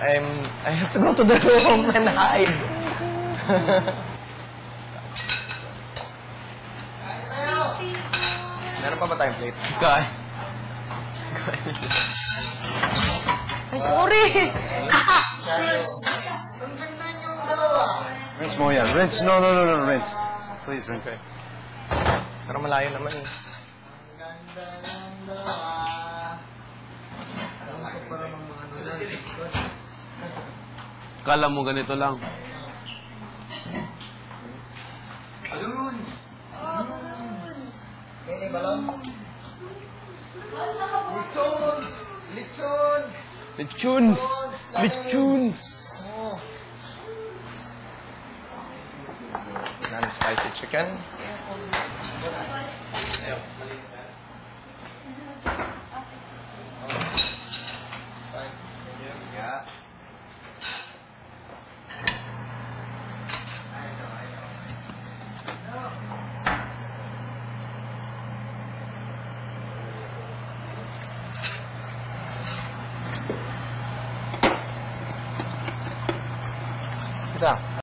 I have to go to the room and hide. Meron pa ba tayong plate? Kain. Ay, sorry! Rinse mo yan. Rinse. No, rinse. Please, rinse. Okay. Pero malayo naman eh. Kala mo ganito lang. Balloons! Mini balloons! Lechons! Lechons! Lechuns! Lechuns! Non-spicy chicken. Kita.